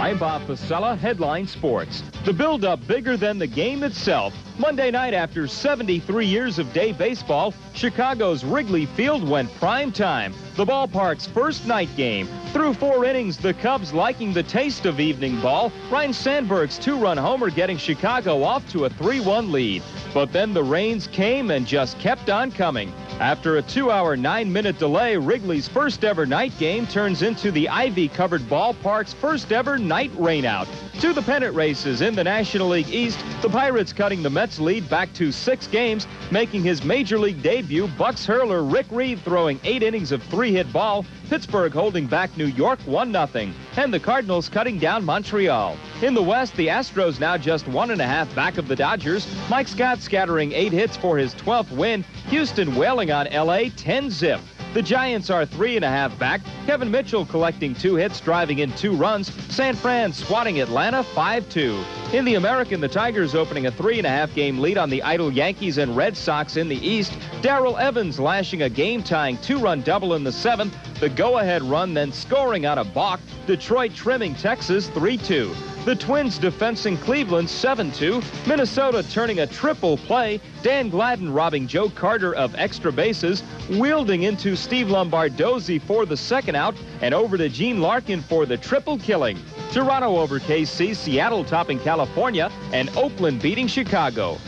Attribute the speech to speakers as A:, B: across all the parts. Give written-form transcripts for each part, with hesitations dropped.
A: I'm Bob Pasella, Headline Sports. The build-up bigger than the game itself. Monday night, after 73 years of day baseball, Chicago's Wrigley Field went prime time. The ballpark's first night game. Through 4 innings, the Cubs liking the taste of evening ball. Ryne Sandberg's 2-run homer getting Chicago off to a 3-1 lead. But then the rains came and just kept on coming. After a 2-hour, 9-minute delay, Wrigley's first-ever night game turns into the ivy-covered ballpark's first-ever night rainout. To the pennant races in the National League East, the Pirates cutting the Mets lead back to 6 games, making his Major League debut, Bucks hurler Rick Reed throwing 8 innings of 3-hit ball, Pittsburgh holding back New York 1-0, and the Cardinals cutting down Montreal. In the West, the Astros now just 1.5 back of the Dodgers, Mike Scott scattering 8 hits for his 12th win, Houston wailing on L.A. 10-zip. The Giants are 3.5 back. Kevin Mitchell collecting 2 hits, driving in 2 runs. San Fran swatting Atlanta 5-2. In the American, the Tigers opening a 3.5-game lead on the idle Yankees and Red Sox in the East. Darrell Evans lashing a game-tying 2-run double in the 7th. The go-ahead run then scoring on a balk. Detroit trimming Texas 3-2. The Twins defensing Cleveland 7-2. Minnesota turning a triple play. Dan Gladden robbing Joe Carter of extra bases. Wielding into Steve Lombardozzi for the 2nd out. And over to Gene Larkin for the triple killing. Toronto over KC. Seattle topping California. And Oakland beating Chicago.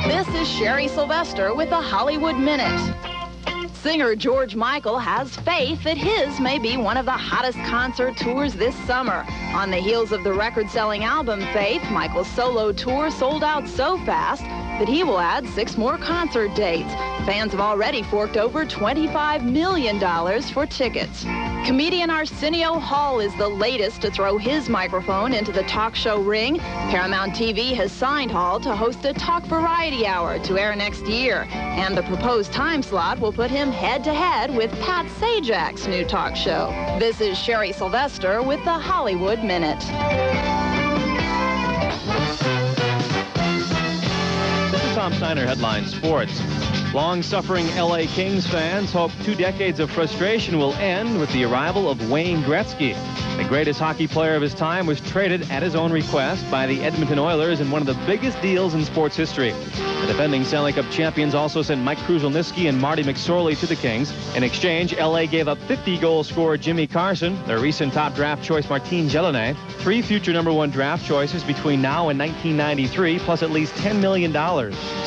B: This is Sherry Sylvester with the Hollywood Minute. Singer George Michael has faith that his may be one of the hottest concert tours this summer. On the heels of the record-selling album Faith, Michael's solo tour sold out so fast that he will add 6 more concert dates. Fans have already forked over $25 million for tickets. Comedian Arsenio Hall is the latest to throw his microphone into the talk show ring. Paramount TV has signed Hall to host a talk variety hour to air next year. And the proposed time slot will put him head-to-head with Pat Sajak's new talk show. This is Sherry Sylvester with the Hollywood Minute.
C: This is Tom Steiner, Headline Sports. Long-suffering L.A. Kings fans hope 2 decades of frustration will end with the arrival of Wayne Gretzky. The greatest hockey player of his time was traded at his own request by the Edmonton Oilers in one of the biggest deals in sports history. The defending Stanley Cup champions also sent Mike Krushelnyski and Marty McSorley to the Kings. In exchange, L.A. gave up 50-goal scorer Jimmy Carson, their recent top draft choice Martin Gelinet, 3 future #1 draft choices between now and 1993, plus at least $10 million.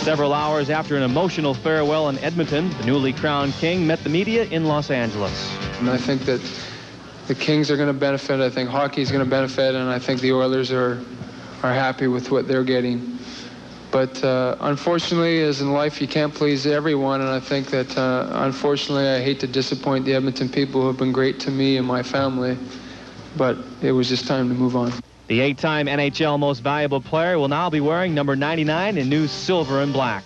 C: Several hours after an emotional farewell in Edmonton, the newly crowned king met the media in Los Angeles.
D: And I think that the Kings are going to benefit. I think hockey is going to benefit, and I think the Oilers are happy with what they're getting. But unfortunately, as in life, you can't please everyone, and I think that unfortunately, I hate to disappoint the Edmonton people who have been great to me and my family, but it was just time to move on.
C: The 8-time NHL Most Valuable Player will now be wearing number 99 in new silver and black.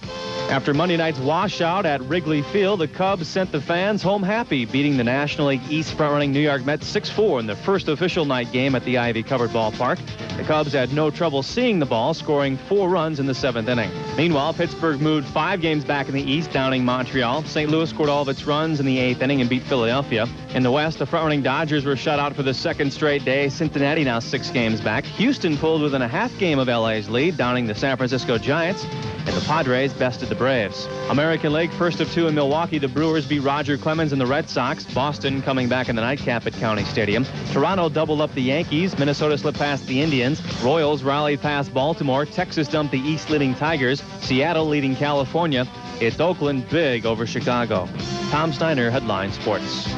C: After Monday night's washout at Wrigley Field, the Cubs sent the fans home happy, beating the National League East front-running New York Mets 6-4 in the first official night game at the ivy-covered ballpark. The Cubs had no trouble seeing the ball, scoring 4 runs in the 7th inning. Meanwhile, Pittsburgh moved 5 games back in the East, downing Montreal. St. Louis scored all of its runs in the 8th inning and beat Philadelphia. In the West, the front-running Dodgers were shut out for the 2nd straight day. Cincinnati now 6 games back. Houston pulled within a half game of LA's lead, downing the San Francisco Giants. And the Padres bested the Braves. American League, first of 2 in Milwaukee, the Brewers beat Roger Clemens and the Red Sox. Boston coming back in the nightcap at County Stadium. Toronto doubled up the Yankees. Minnesota slipped past the Indians. Royals rallied past Baltimore. Texas dumped the East leading Tigers. Seattle leading California. It's Oakland big over Chicago. Tom Steiner, Headline Sports.